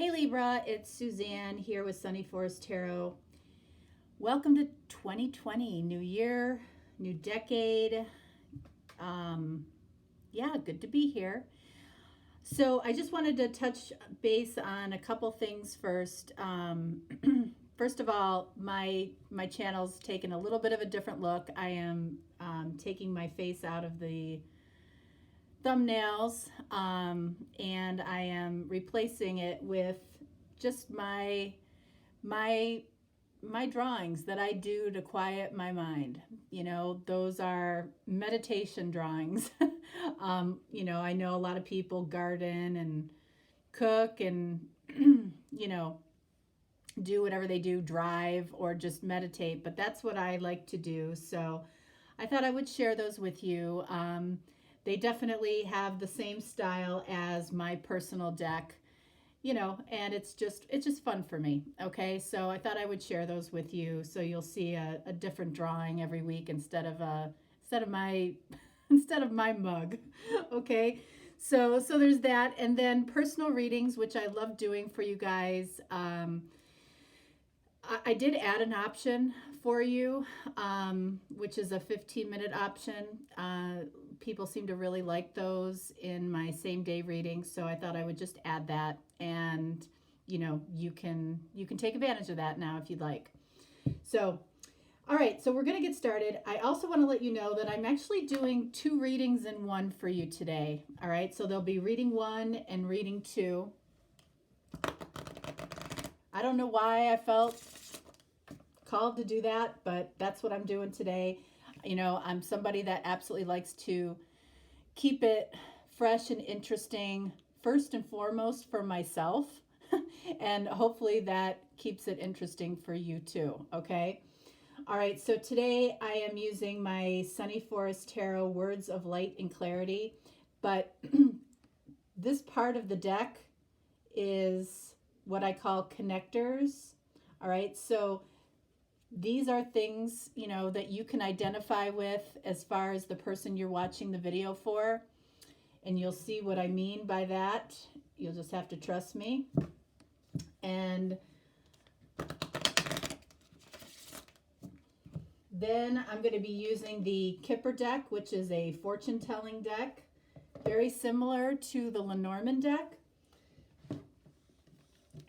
Hey Libra, it's Suzanne here with Sunny Forest Tarot. Welcome to 2020, new year, new decade. Yeah, good to be here. So I just wanted to touch base on a couple things first. First of all, my channel's taken a little bit of a different look. I am taking my face out of the thumbnails, and I am replacing it with just my drawings that I do to quiet my mind. You know, those are meditation drawings. You know, I know a lot of people garden and cook and you know, do whatever they do, drive or just meditate, but that's what I like to do. So I thought I would share those with you. They definitely have the same style as my personal deck, you know, and it's just fun for me. Okay, so I thought I would share those with you, so you'll see a different drawing every week instead of my mug. Okay, so there's that, and then personal readings, which I love doing for you guys. I did add an option for you, which is a 15-minute option. People seem to really like those in my same day readings, so I thought I would just add that, and you know, you can take advantage of that now if you'd like. So all right, so we're going to get started. I also want to let you know that I'm actually doing 2 readings in one for you today. All right, so there'll be reading 1 and reading 2. I don't know why I felt called to do that, but that's what I'm doing today. You know, I'm somebody that absolutely likes to keep it fresh and interesting, first and foremost for myself, and hopefully that keeps it interesting for you too, okay? All right, so today I am using my Sunny Forest Tarot Words of Light and Clarity, but this part of the deck is what I call connectors. All right, so these are things, you know, that you can identify with as far as the person you're watching the video for, and you'll see what I mean by that. You'll just have to trust me. And then I'm going to be using the COPPA deck, which is a fortune-telling deck, very similar to the Lenormand deck.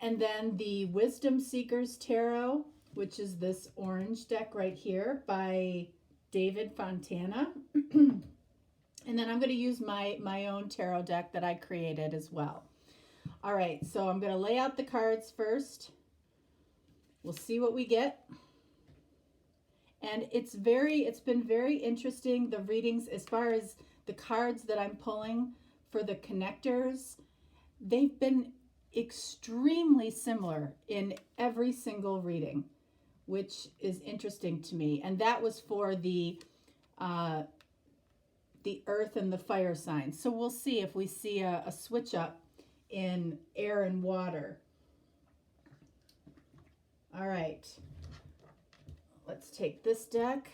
And then the Wisdom Seekers Tarot, which is this orange deck right here by David Fontana. And then I'm going to use my own tarot deck that I created as well. All right, so I'm going to lay out the cards first. We'll see what we get. And it's been very interesting, the readings, as far as the cards that I'm pulling for the connectors. They've been extremely similar in every single reading, which is interesting to me. And that was for the earth and the fire signs. So we'll see if we see a switch up in air and water. All right. Let's take this deck.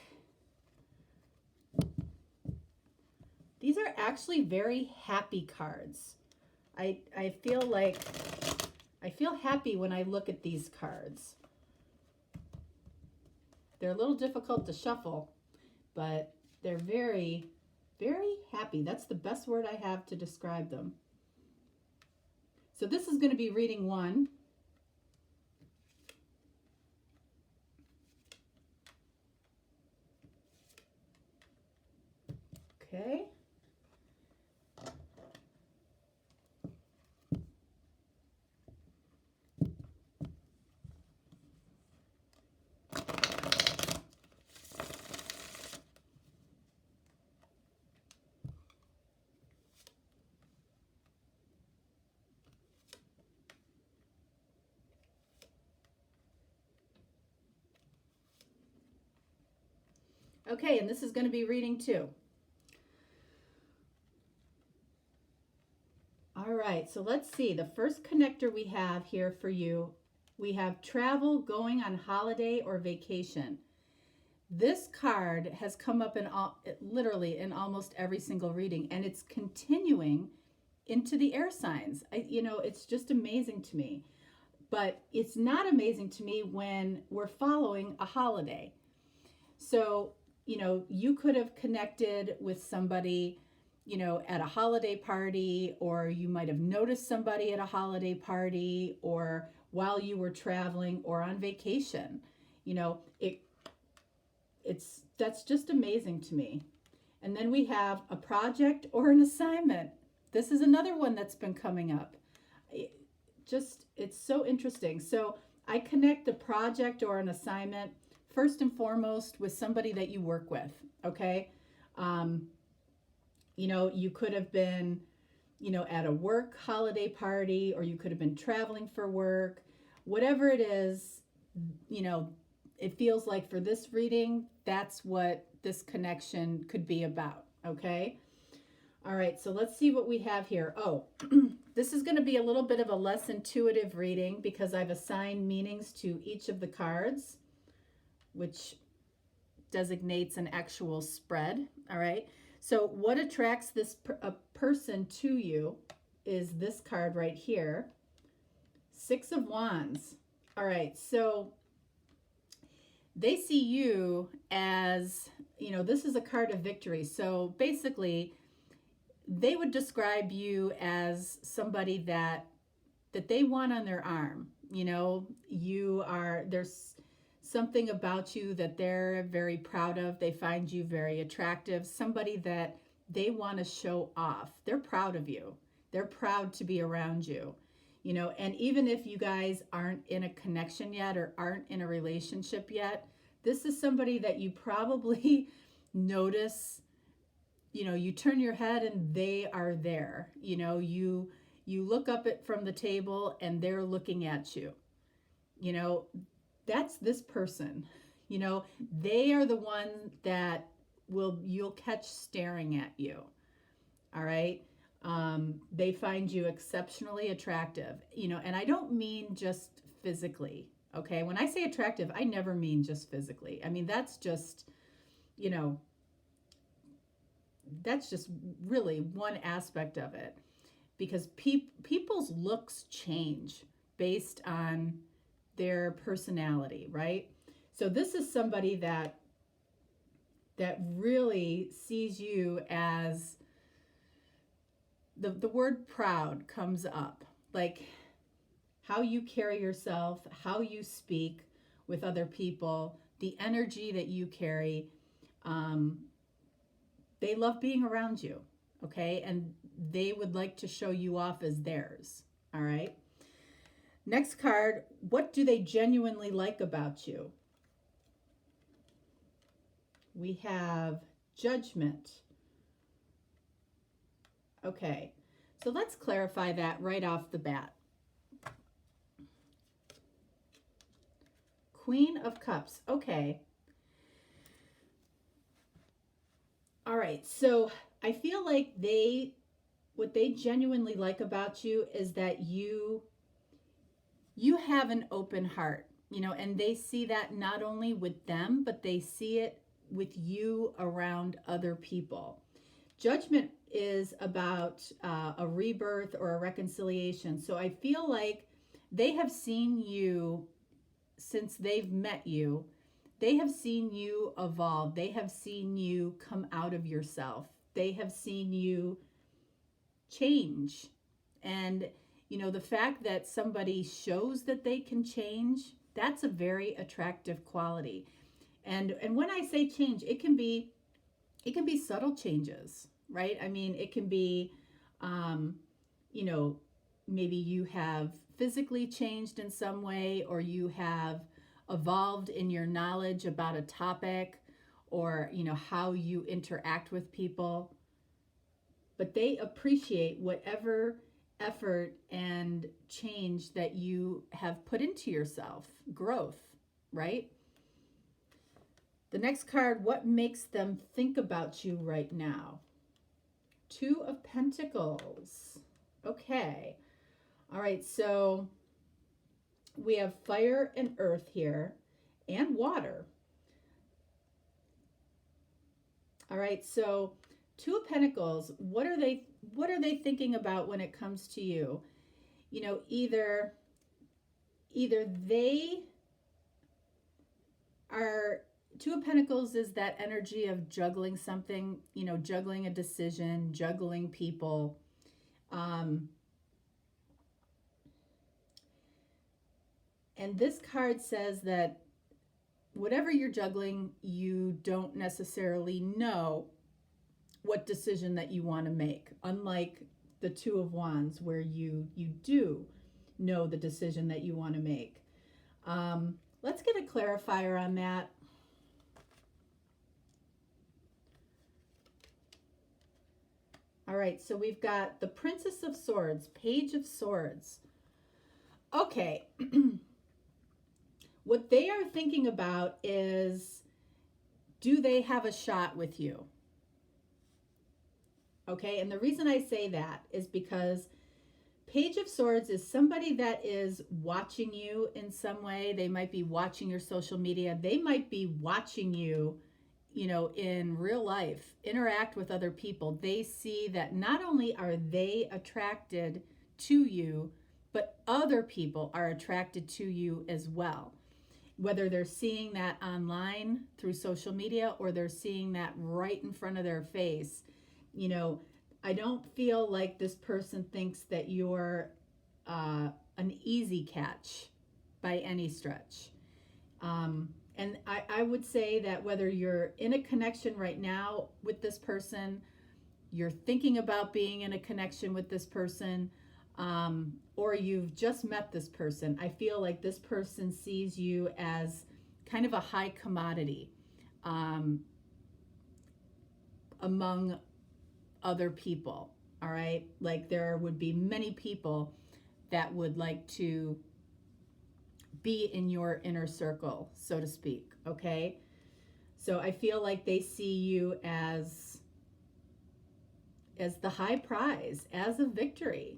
These are actually very happy cards. I feel happy when I look at these cards. They're a little difficult to shuffle, but they're very, very happy. That's the best word I have to describe them. So this is going to be reading 1. Okay. Okay, and this is going to be reading 2. All right, so let's see. The first connector we have here for you, we have travel, going on holiday or vacation. This card has come up in literally in almost every single reading, and it's continuing into the air signs. It's just amazing to me. But it's not amazing to me when we're following a holiday. So, you could have connected with somebody, at a holiday party, or you might have noticed somebody at a holiday party, or while you were traveling or on vacation. That's just amazing to me. And then we have a project or an assignment. This is another one that's been coming up. It's so interesting. So I connect the project or an assignment first and foremost with somebody that you work with. Okay. You could have been, at a work holiday party, or you could have been traveling for work, whatever it is, it feels like for this reading, that's what this connection could be about. Okay. All right. So let's see what we have here. Oh, this is going to be a little bit of a less intuitive reading because I've assigned meanings to each of the cards, which designates an actual spread. All right. So what attracts a person to you is this card right here. 6 of Wands. All right. So they see you as, this is a card of victory. So basically, they would describe you as somebody that they want on their arm. There's something about you that they're very proud of. They find you very attractive, somebody that they want to show off. They're proud of you. They're proud to be around you. And even if you guys aren't in a connection yet or aren't in a relationship yet, this is somebody that you probably notice. You turn your head and they are there. You look up from the table and they're looking at you. That's this person. They are the one that you'll catch staring at you. All right. They find you exceptionally attractive, and I don't mean just physically. Okay. When I say attractive, I never mean just physically. I mean, that's just really one aspect of it, because people's looks change based on their personality, right? So this is somebody that really sees you as the word proud comes up, like how you carry yourself, how you speak with other people, the energy that you carry. They love being around you, okay? And they would like to show you off as theirs, all right? Next card, what do they genuinely like about you? We have Judgment. Okay, so let's clarify that right off the bat. Queen of Cups, okay. All right, so I feel like what they genuinely like about you is that you have an open heart, and they see that not only with them, but they see it with you around other people. Judgment is about a rebirth or a reconciliation. So I feel like they have seen you since they've met you. They have seen you evolve. They have seen you come out of yourself. They have seen you change. And, the fact that somebody shows that they can change, that's a very attractive quality. And when I say change, it can be subtle changes, right? I mean, it can be, maybe you have physically changed in some way, or you have evolved in your knowledge about a topic, or how you interact with people. But they appreciate whatever effort and change that you have put into yourself, growth, right? The next card, what makes them think about you right now? 2 of Pentacles. Okay. All right, so we have fire and earth here, and water. All right, so 2 of Pentacles, what are they what are they thinking about when it comes to you? You know, either they are, Two of Pentacles is that energy of juggling something, you know, juggling a decision, juggling people. And this card says that whatever you're juggling, you don't necessarily know what decision that you want to make. Unlike the Two of Wands, where you do know the decision that you want to make. Let's get a clarifier on that. All right, so we've got the Princess of Swords, Page of Swords. Okay. What they are thinking about is, do they have a shot with you? Okay, and the reason I say that is because Page of Swords is somebody that is watching you in some way. They might be watching your social media. They might be watching you, you know, in real life, interact with other people. They see that not only are they attracted to you, but other people are attracted to you as well. Whether they're seeing that online through social media or they're seeing that right in front of their face, you know, I don't feel like this person thinks that you're an easy catch by any stretch. And I would say that whether you're in a connection right now with this person, you're thinking about being in a connection with this person, or you've just met this person, I feel like this person sees you as kind of a high commodity among other people. All right, like there would be many people that would like to be in your inner circle, so to speak. Okay, so I feel like they see you as the high prize, as a victory.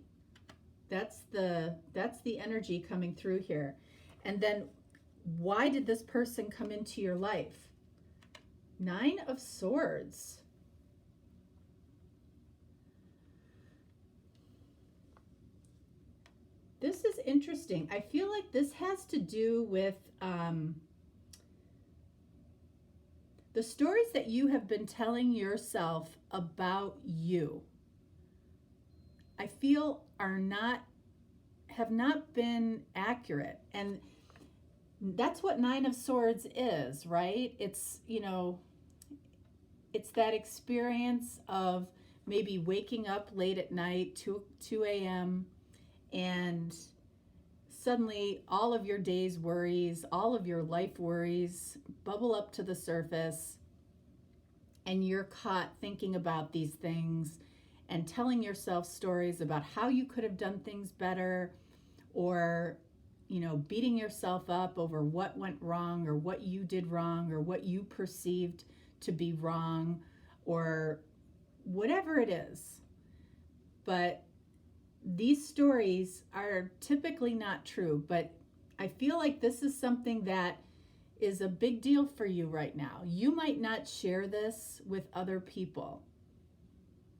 That's the energy coming through here. And then why did this person come into your life? 9 of Swords. This is interesting. I feel like this has to do with the stories that you have been telling yourself about you. I feel have not been accurate. And that's what 9 of Swords is, right? It's, you know, it's that experience of maybe waking up late at night, 2 a.m., and suddenly all of your day's worries, all of your life worries bubble up to the surface, and you're caught thinking about these things and telling yourself stories about how you could have done things better, or, you know, beating yourself up over what went wrong or what you did wrong or what you perceived to be wrong or whatever it is. But these stories are typically not true, but I feel like this is something that is a big deal for you right now. You might not share this with other people.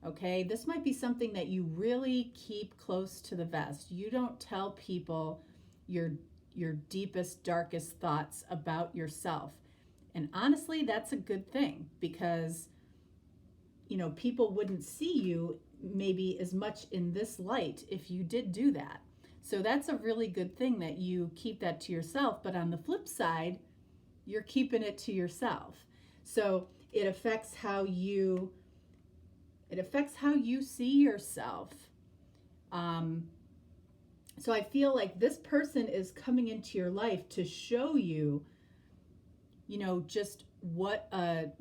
Okay, this might be something that you really keep close to the vest. You don't tell people your deepest, darkest thoughts about yourself. And honestly, that's a good thing, because, you know, people wouldn't see you maybe as much in this light if you did do that. So that's a really good thing that you keep that to yourself. But on the flip side, you're keeping it to yourself. So it affects how you see yourself. So I feel like this person is coming into your life to show you, you know, just what a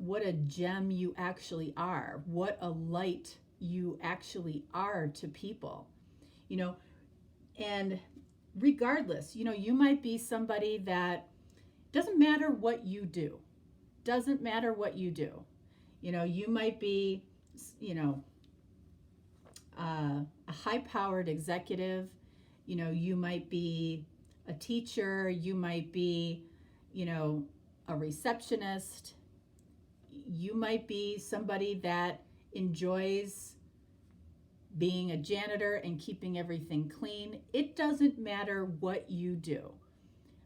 gem you actually are, what a light you actually are to people, you know. And regardless, you know, you might be somebody that doesn't matter what you do, you know, you might be, you know, a high-powered executive, you know, you might be a teacher, you might be, you know, a receptionist, you might be somebody that enjoys being a janitor and keeping everything clean. It doesn't matter what you do,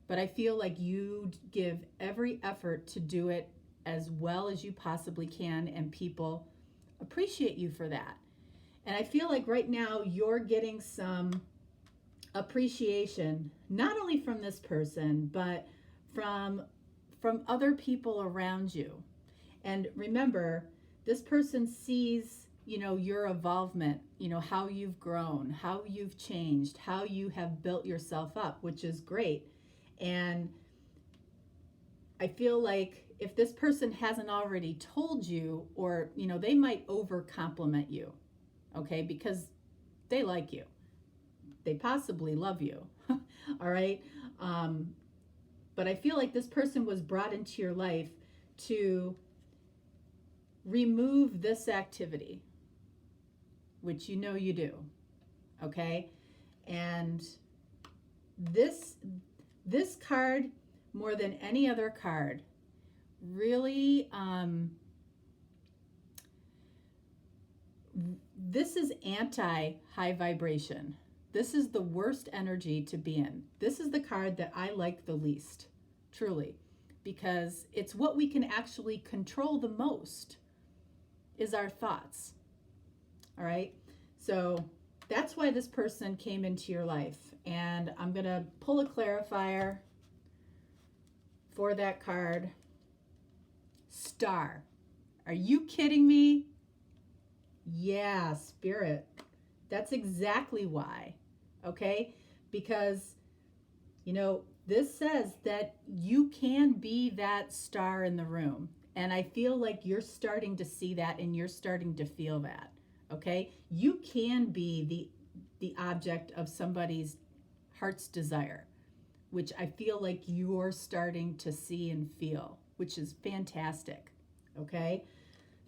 but I feel like you give every effort to do it as well as you possibly can, and people appreciate you for that. And I feel like right now you're getting some appreciation, not only from this person, but from other people around you. And remember, this person sees, your evolvement, how you've grown, how you've changed, how you have built yourself up, which is great. And I feel like if this person hasn't already told you, or, they might over compliment you, okay, because they like you. They possibly love you. All right. But I feel like this person was brought into your life to remove this activity, which you do. Okay. And this card, more than any other card, really, this is anti-high vibration. This is the worst energy to be in. This is the card that I like the least, truly, because it's what we can actually control the most is our thoughts. All right. So that's why this person came into your life. And I'm going to pull a clarifier for that card. Star. Are you kidding me? Yeah, Spirit. That's exactly why. Okay? Because, this says that you can be that star in the room. And I feel like you're starting to see that and you're starting to feel that. Okay? You can be the object of somebody's heart's desire, which I feel like you're starting to see and feel, which is fantastic. Okay?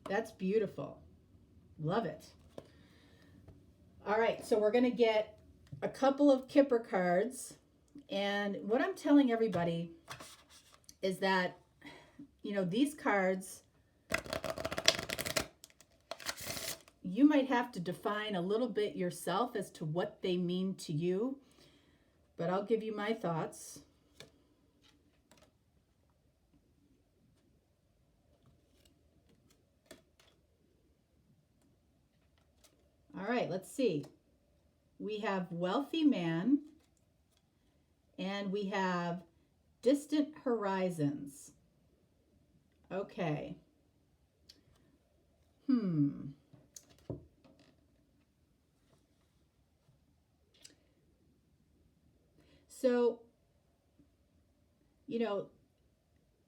That's beautiful. Love it. All right, so we're going to get a couple of Kipper cards. And what I'm telling everybody is that, these cards, you might have to define a little bit yourself as to what they mean to you, but I'll give you my thoughts. All right, let's see. We have wealthy man and we have distant horizons. Okay. So,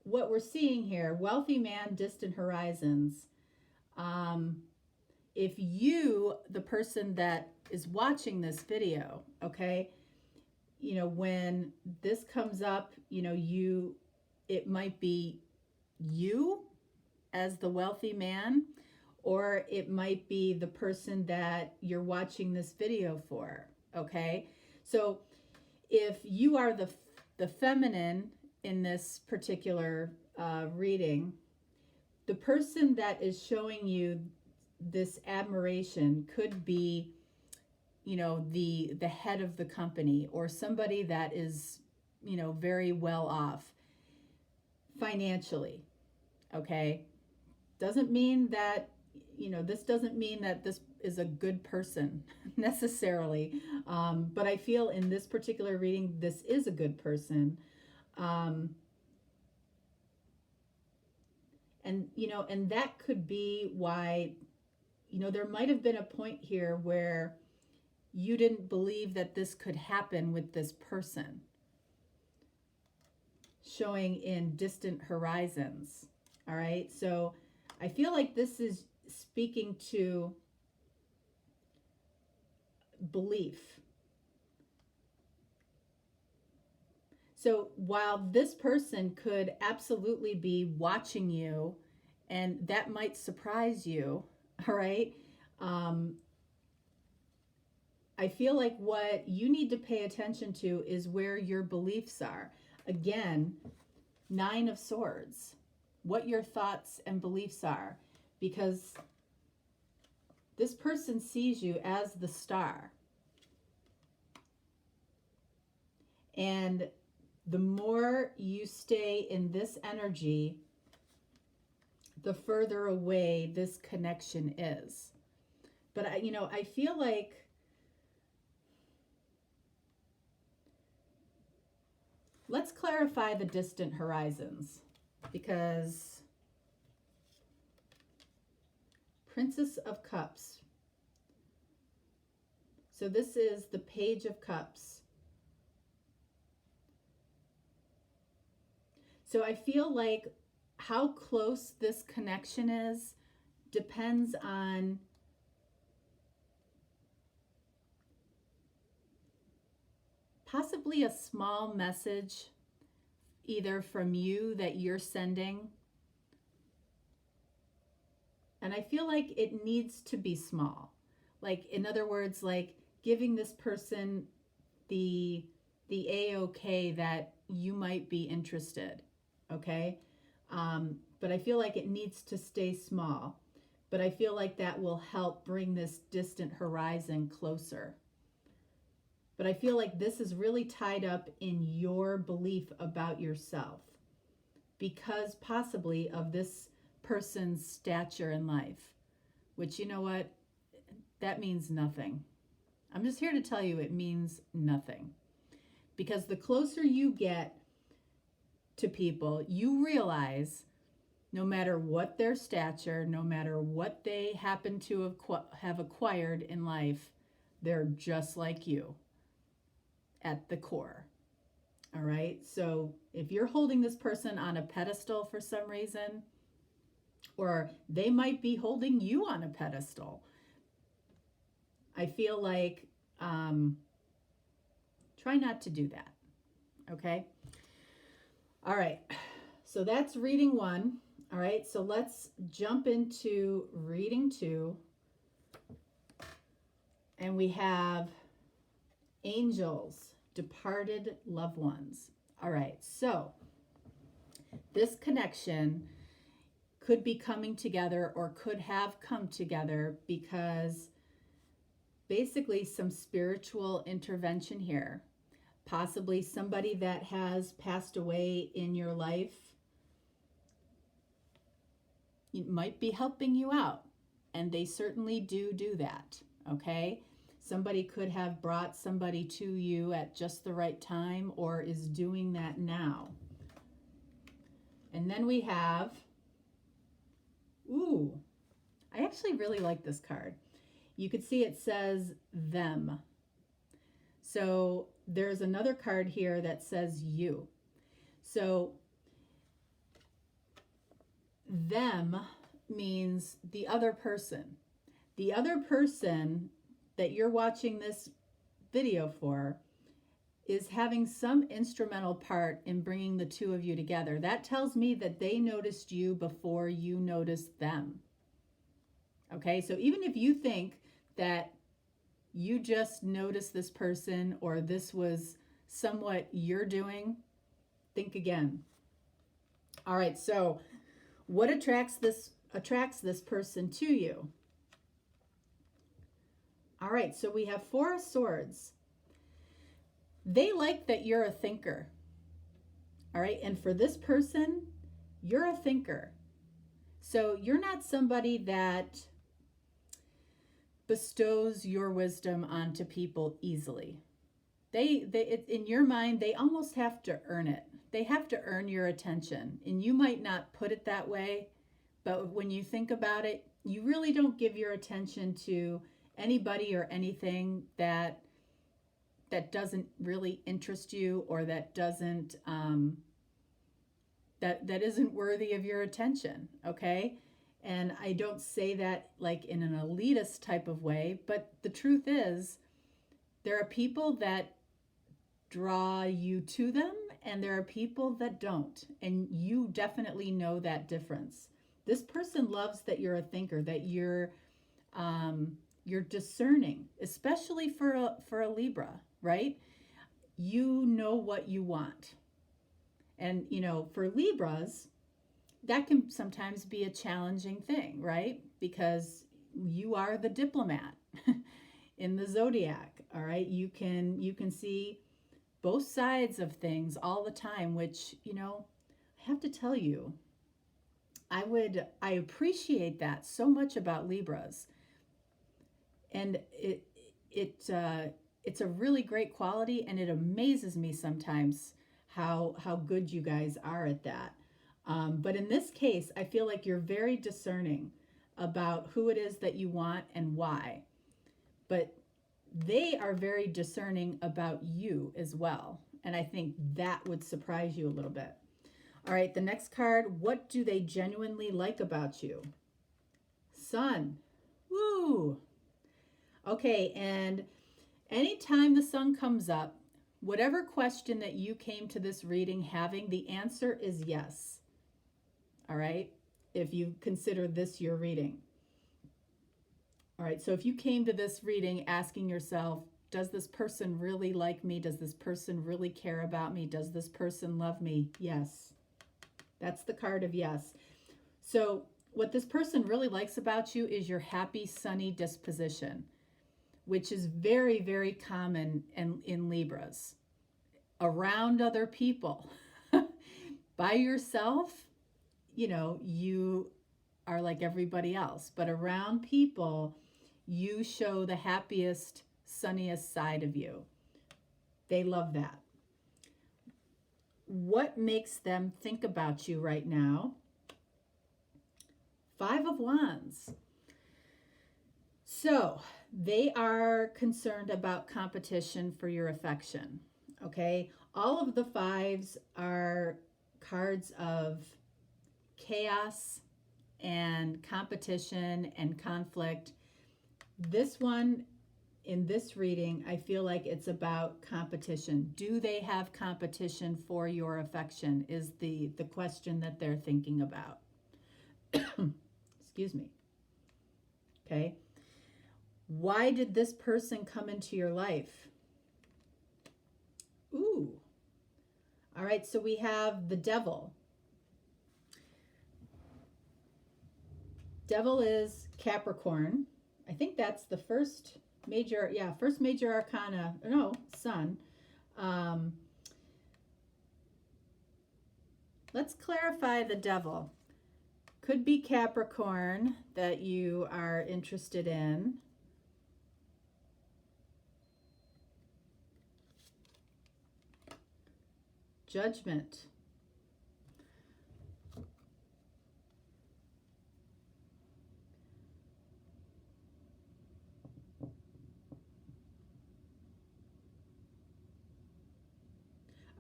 what we're seeing here, wealthy man, distant horizons. If you, the person that is watching this video, okay, when this comes up, it might be you as the wealthy man, or it might be the person that you're watching this video for, okay? So if you are the feminine in this particular reading, the person that is showing you this admiration could be, the head of the company, or somebody that is, very well off financially. Okay. Doesn't mean that, this doesn't mean that this is a good person necessarily. But I feel in this particular reading, this is a good person. And, and that could be why, there might have been a point here where you didn't believe that this could happen with this person, showing in distant horizons. All right. So I feel like this is speaking to belief. So while this person could absolutely be watching you, and that might surprise you, all right, I feel like what you need to pay attention to is where your beliefs are. Again, 9 of Swords, what your thoughts and beliefs are, because this person sees you as the star. And the more you stay in this energy, the further away this connection is. But I feel like let's clarify the distant horizons, because Princess of Cups. So this is the Page of Cups. So I feel like how close this connection is depends on possibly a small message, either from you that you're sending. And I feel like it needs to be small. Like, in other words, like giving this person the A-OK that you might be interested. Okay? But I feel like it needs to stay small. But I feel like that will help bring this distant horizon closer. But I feel like this is really tied up in your belief about yourself, because possibly of this person's stature in life, which, you know what, that means nothing. I'm just here to tell you it means nothing. Because the closer you get to people, you realize no matter what their stature, no matter what they happen to have acquired in life, they're just like you at the core. All right? So if you're holding this person on a pedestal for some reason, or they might be holding you on a pedestal, I feel like try not to do that. Okay? All right. So that's reading 1. All right. So let's jump into reading 2. And we have angels, departed loved ones. All right. So this connection could be coming together, or could have come together, because basically some spiritual intervention here. Possibly somebody that has passed away in your life might be helping you out, and they certainly do that. Okay? Somebody could have brought somebody to you at just the right time, or is doing that now. And then we have, ooh, I actually really like this card. You could see it says them. So there's another card here that says you. So them means the other person. The other person that you're watching this video for is having some instrumental part in bringing the two of you together. That tells me that they noticed you before you noticed them. Okay, so even if you think that you just noticed this person, or this was somewhat you're doing, think again. All right, so what attracts this person to you? All right, so we have 4 of Swords. They like that you're a thinker. All right, and for this person, you're a thinker. So you're not somebody that bestows your wisdom onto people easily. In your mind, they almost have to earn it. They have to earn your attention. And you might not put it that way, but when you think about it, you really don't give your attention to anybody or anything that doesn't really interest you, or that doesn't that isn't worthy of your attention. Okay? And I don't say that like in an elitist type of way, but the truth is, there are people that draw you to them, and there are people that don't. And you definitely know that difference. This person loves that you're a thinker, that you're discerning, especially for a Libra, right? You know what you want. And, for Libras, that can sometimes be a challenging thing, right? Because you are the diplomat in the Zodiac. All right. You can see both sides of things all the time, which, I have to tell you, I appreciate that so much about Libras. And it's a really great quality, and it amazes me sometimes how good you guys are at that. But in this case, I feel like you're very discerning about who it is that you want and why. But they are very discerning about you as well. And I think that would surprise you a little bit. All right, the next card, what do they genuinely like about you? Sun. Woo! Okay, and anytime the sun comes up, whatever question that you came to this reading having, the answer is yes. All right, if you consider this your reading. All right, so if you came to this reading asking yourself, does this person really like me? Does this person really care about me? Does this person love me? Yes. That's the card of yes. So what this person really likes about you is your happy, sunny disposition, which is very, very common in Libras. Around other people. By yourself, you are like everybody else. But around people, you show the happiest, sunniest side of you. They love that. What makes them think about you right now? 5 of Wands. So they are concerned about competition for your affection. Okay, all of the 5s are cards of chaos and competition and conflict. This one, in this reading, I feel like it's about competition. Do they have competition for your affection is the question that they're thinking about. Excuse me. Okay. Why did this person come into your life? Ooh. All right, so we have the Devil. Devil is Capricorn. I think that's the first major arcana. No, Sun. Let's clarify the Devil. Could be Capricorn that you are interested in. Judgment.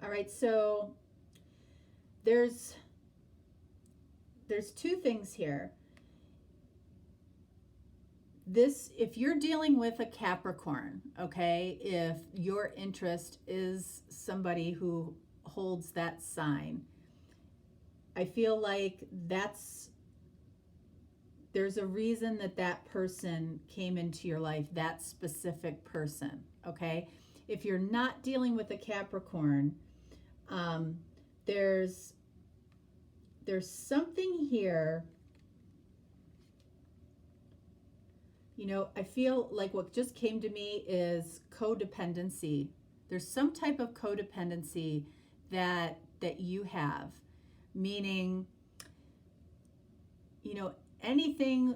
All right, so there's 2 things here. If you're dealing with a Capricorn, okay, if your interest is somebody who holds that sign, I feel like there's a reason that person came into your life, that specific person, okay? If you're not dealing with a Capricorn, there's something here. I feel like what just came to me is codependency. There's some type of codependency that you have, meaning, anything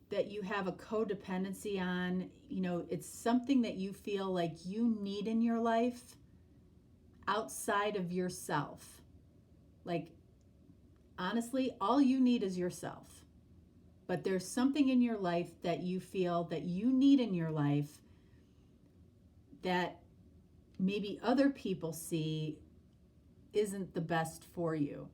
that you have a codependency on, it's something that you feel like you need in your life outside of yourself. Like, honestly, all you need is yourself. But there's something in your life that you feel that you need in your life that maybe other people see isn't the best for you.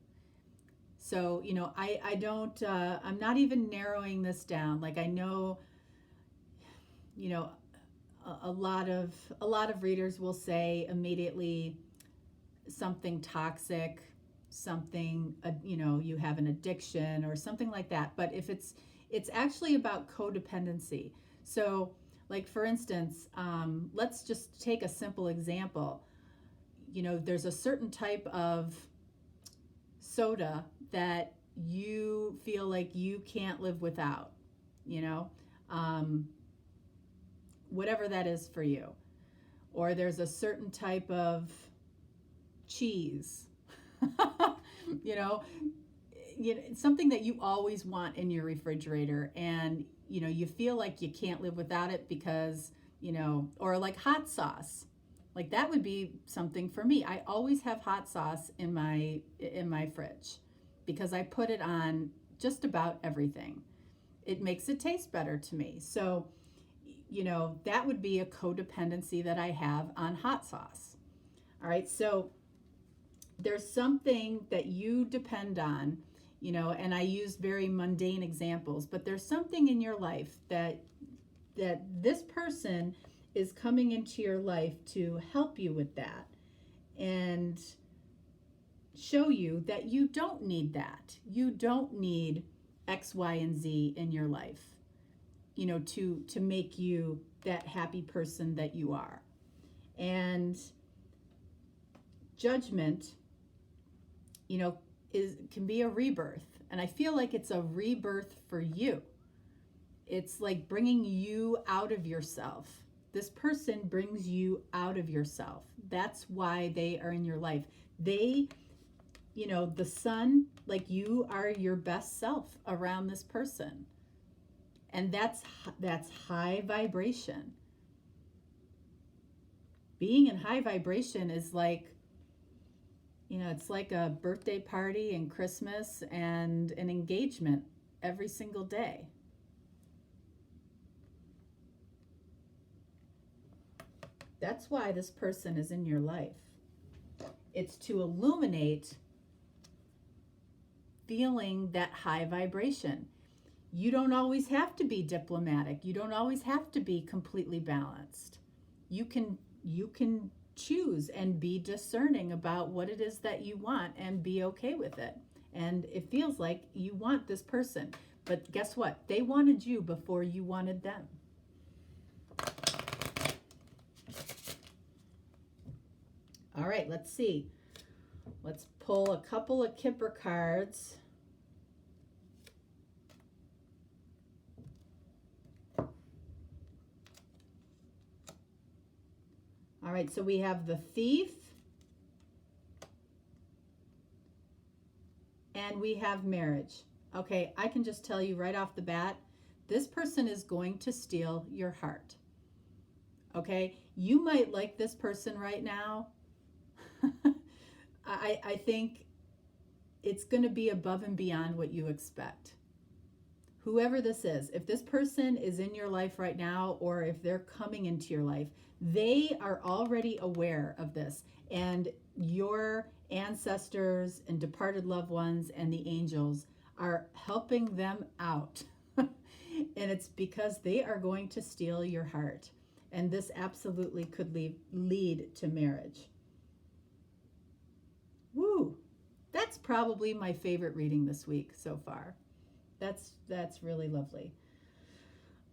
So, I don't, I'm not even narrowing this down. Like, I know, a lot of readers will say immediately something toxic, something, you have an addiction or something like that. But if it's actually about codependency. So, like, for instance, let's just take a simple example. There's a certain type of soda that you feel like you can't live without, whatever that is for you. Or there's a certain type of cheese, you know, something that you always want in your refrigerator, and you feel like you can't live without it because, or like hot sauce. Like that would be something for me. I always have hot sauce in my fridge because I put it on just about everything. It makes it taste better to me. So, that would be a codependency that I have on hot sauce. All right. So there's something that you depend on, and I use very mundane examples, but there's something in your life that this person is coming into your life to help you with that and show you that you don't need that. You don't need X, Y, and Z in your life, to make you that happy person that you are. And judgment, can be a rebirth. And I feel like it's a rebirth for you. It's like bringing you out of yourself. This person brings you out of yourself. That's why they are in your life. They, the sun, like you are your best self around this person. And that's high vibration. Being in high vibration is like, it's like a birthday party and Christmas and an engagement every single day. That's why this person is in your life. It's to illuminate feeling that high vibration. You don't always have to be diplomatic. You don't always have to be completely balanced. You can choose and be discerning about what it is that you want and be okay with it. And it feels like you want this person. But guess what? They wanted you before you wanted them. All right, let's see. Let's pull a couple of Kipper cards. All right, so we have the Thief and we have Marriage. Okay, I can just tell you right off the bat, this person is going to steal your heart. Okay, you might like this person right now. I think it's going to be above and beyond what you expect. Whoever this is, if this person is in your life right now, or if they're coming into your life, they are already aware of this. And your ancestors and departed loved ones and the angels are helping them out. And it's because they are going to steal your heart. And this absolutely could lead to marriage. Woo! That's probably my favorite reading this week so far. That's really lovely.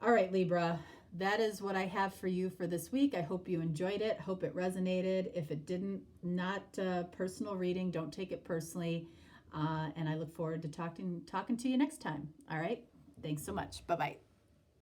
All right, Libra, that is what I have for you for this week. I hope you enjoyed it. Hope it resonated. If it didn't, not a personal reading. Don't take it personally. And I look forward to talking to you next time. All right. Thanks so much. Bye-bye.